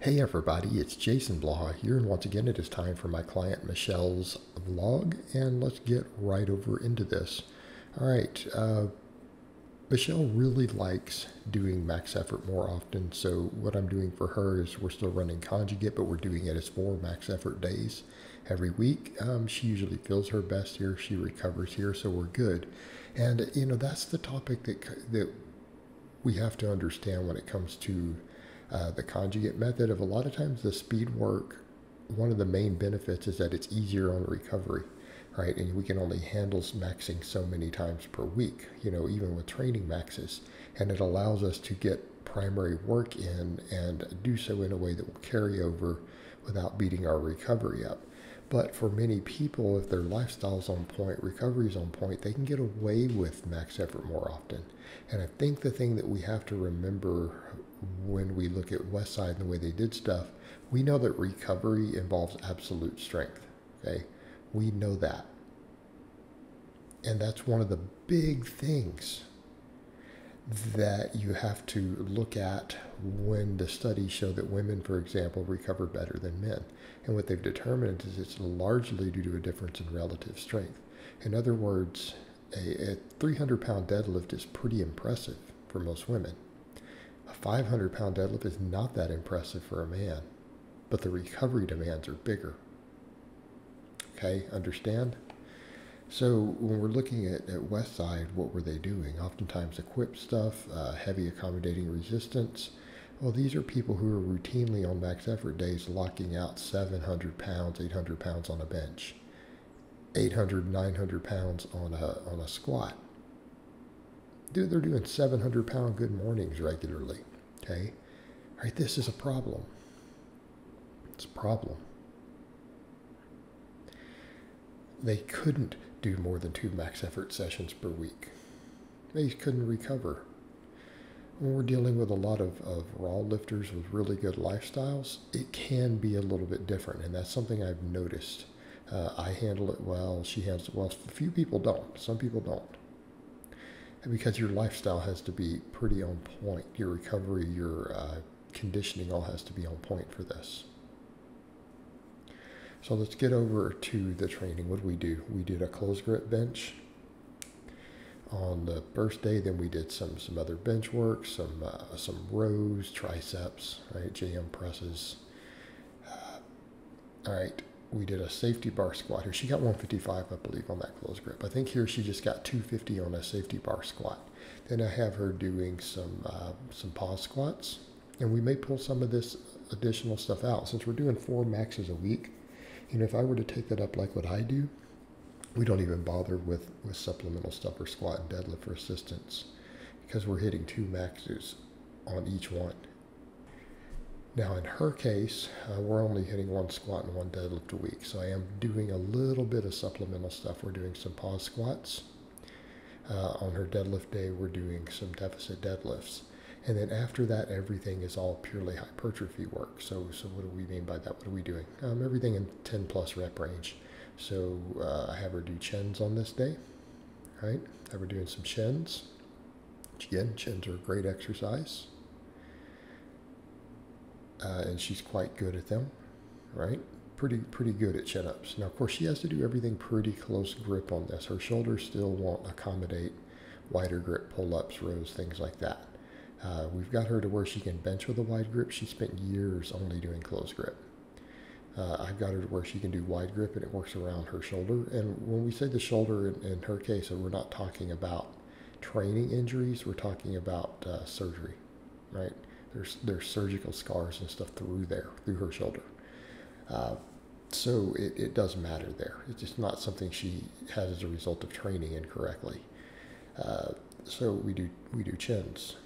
Hey everybody, it's Jason Blaha here, and once again it is time for my client Michelle's vlog, and let's get right over into this. Alright, Michelle really likes doing max effort more often, so what I'm doing for her is we're still running conjugate, but we're doing it as 4 max effort days every week. She usually feels her best here, she recovers here, so we're good. And that's the topic that we have to understand when it comes to the conjugate method. Of a lot of times the speed work, one of the main benefits is that it's easier on recovery, right? And we can only handle maxing so many times per week, even with training maxes. And it allows us to get primary work in and do so in a way that will carry over without beating our recovery up. But for many people, if their lifestyle's on point, recovery's on point, they can get away with max effort more often. And I think the thing that we have to remember when we look at Westside and the way they did stuff, we know that recovery involves absolute strength. Okay, we know that. And that's one of the big things that you have to look at when the studies show that women, for example, recover better than men. And what they've determined is it's largely due to a difference in relative strength. In other words, a 300-pound deadlift is pretty impressive for most women. A 500-pound deadlift is not that impressive for a man, but the recovery demands are bigger. Okay, understand? So when we're looking at Westside, what were they doing? Oftentimes equipped stuff, heavy accommodating resistance. Well, these are people who are routinely on max effort days locking out 700 pounds, 800 pounds on a bench, 800, 900 pounds on a squat. Dude, they're doing 700-pound good mornings regularly. Okay? All right, this is a problem. It's a problem. They couldn't do more than 2 max effort sessions per week. They couldn't recover. When we're dealing with a lot of raw lifters with really good lifestyles, it can be a little bit different, and that's something I've noticed. I handle it well, she handles it well. A few people don't. Some people don't. And because your lifestyle has to be pretty on point. Your recovery, your conditioning all has to be on point for this. So let's get over to the training. What do? We did a close grip bench on the first day. Then we did some other bench work, some rows, triceps, right, JM presses. All right, we did a safety bar squat here. She got 155, I believe, on that close grip. I think here she just got 250 on a safety bar squat. Then I have her doing some pause squats, and we may pull some of this additional stuff out since we're doing 4 maxes a week. If I were to take that up like what I do, we don't even bother with supplemental stuff or squat and deadlift for assistance because we're hitting 2 maxes on each one. Now in her case, we're only hitting 1 squat and 1 deadlift a week, so I am doing a little bit of supplemental stuff. We're doing some pause squats. On her deadlift day, we're doing some deficit deadlifts. And then after that, everything is all purely hypertrophy work. So what do we mean by that? What are we doing? Everything in 10 plus rep range. So I have her do chins on this day, right? Have her doing some chins. Again, chins are a great exercise. And she's quite good at them, right? Pretty good at chin-ups. Now, of course, she has to do everything pretty close grip on this. Her shoulders still won't accommodate wider grip pull-ups, rows, things like that. We've got her to where she can bench with a wide grip. She spent years only doing close grip. I've got her to where she can do wide grip, and it works around her shoulder. And when we say the shoulder, in her case, we're not talking about training injuries. We're talking about surgery, right? There's surgical scars and stuff through her shoulder. So it does matter there. It's just not something she has as a result of training incorrectly. So we do chins.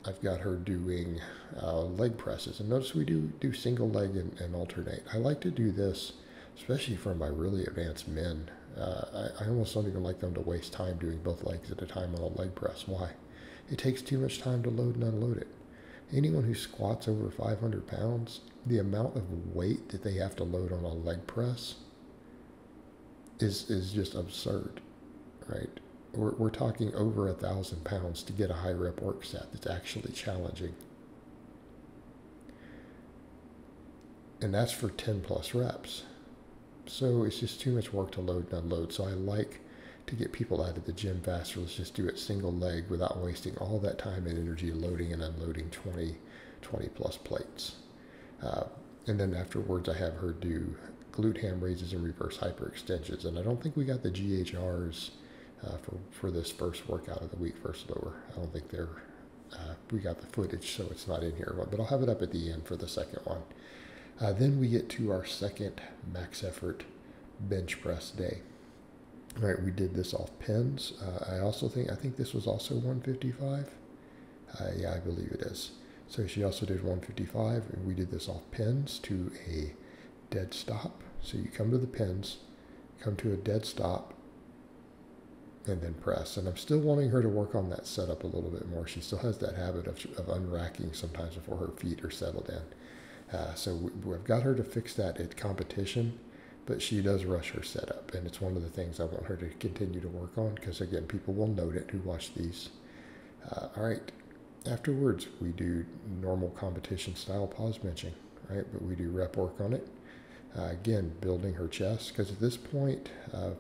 I've got her doing leg presses, and notice we do single leg and alternate. I like to do this, especially for my really advanced men. I almost don't even like them to waste time doing both legs at a time on a leg press. Why? It takes too much time to load and unload it. Anyone who squats over 500 pounds, the amount of weight that they have to load on a leg press is just absurd, right? We're talking over 1,000 pounds to get a high rep work set that's actually challenging. And that's for 10 plus reps. So it's just too much work to load and unload. So I like to get people out of the gym faster. Let's just do it single leg without wasting all that time and energy loading and unloading 20 plus plates. And then afterwards, I have her do glute ham raises and reverse hyperextensions. And I don't think we got the GHRs for this first workout of the week, first lower. I don't think we got the footage, so it's not in here. But I'll have it up at the end for the second one. Then we get to our second max effort bench press day. All right, we did this off pins. I think this was also 155. Yeah, I believe it is. So she also did 155, and we did this off pins to a dead stop. So you come to the pins, come to a dead stop, and then press. And I'm still wanting her to work on that setup a little bit more. She still has that habit of unracking sometimes before her feet are settled in. So we've got her to fix that at competition, but she does rush her setup. And it's one of the things I want her to continue to work on because, again, people will note it who watch these. All right. Afterwards, we do normal competition style pause benching, right? But we do rep work on it. Again, building her chest, because at this point,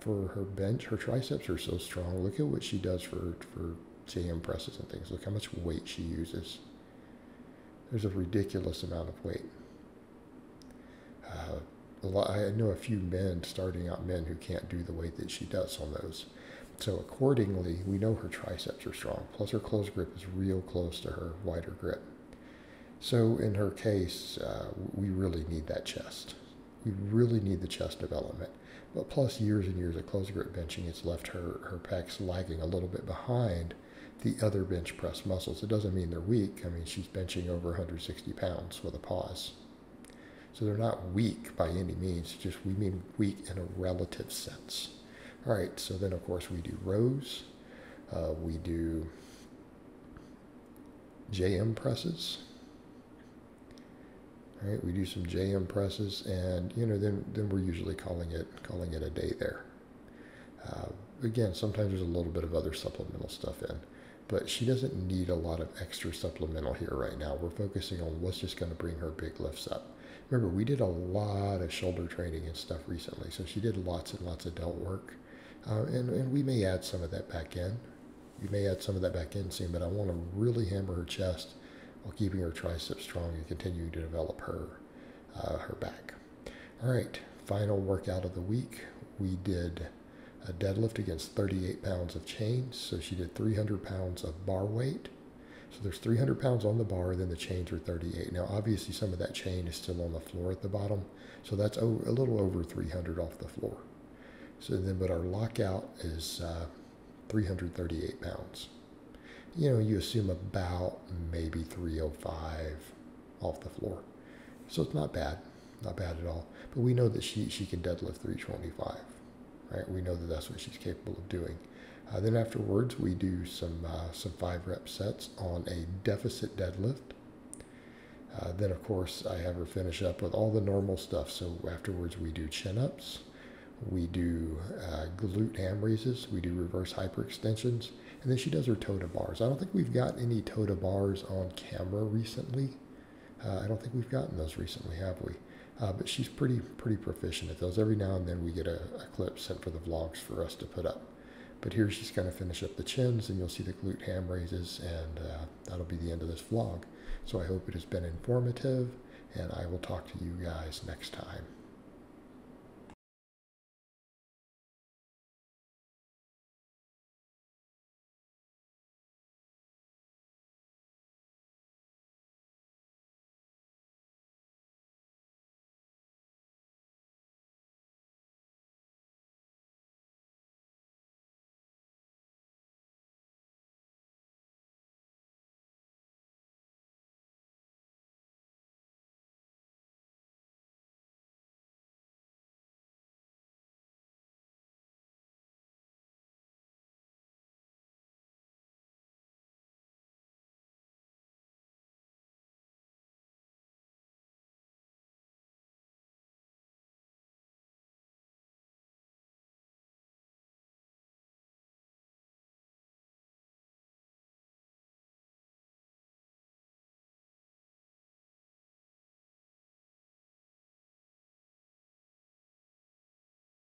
for her bench, her triceps are so strong. Look at what she does for JM presses and things. Look how much weight she uses. There's a ridiculous amount of weight. I know a few starting out men who can't do the weight that she does on those. So accordingly, we know her triceps are strong. Plus her close grip is real close to her wider grip. So in her case, we really need that chest. We really need the chest development. But plus years and years of close grip benching, it's left her pecs lagging a little bit behind the other bench press muscles. It doesn't mean they're weak. I mean, she's benching over 160 pounds with a pause. So they're not weak by any means, just we mean weak in a relative sense. All right, so then of course we do rows. We do JM presses. All right, we do some JM presses, and then we're usually calling it a day there. Again, sometimes there's a little bit of other supplemental stuff in, but she doesn't need a lot of extra supplemental here right now. We're focusing on what's just going to bring her big lifts up. Remember, we did a lot of shoulder training and stuff recently, so she did lots and lots of delt work. And we may add some of that back in. We may add some of that back in soon, but I want to really hammer her chest while keeping her triceps strong and continuing to develop her back. All right, final workout of the week. We did a deadlift against 38 pounds of chains. So she did 300 pounds of bar weight. So there's 300 pounds on the bar, then the chains are 38. Now, obviously, some of that chain is still on the floor at the bottom. So that's a little over 300 off the floor. So then, but our lockout is 338 pounds. You assume about maybe 305 off the floor. So it's not bad at all. But we know that she can deadlift 325, right? We know that that's what she's capable of doing. Then afterwards, we do some 5-rep sets on a deficit deadlift. Then, of course, I have her finish up with all the normal stuff. So afterwards, we do chin-ups. We do glute ham raises. We do reverse hyperextensions. And then she does her toe to bars. I don't think we've got any toe to bars on camera recently. I don't think we've gotten those recently, have we? But she's pretty proficient at those. Every now and then we get a clip sent for the vlogs for us to put up. But here she's going to finish up the chins, and you'll see the glute ham raises, and that'll be the end of this vlog. So I hope it has been informative, and I will talk to you guys next time.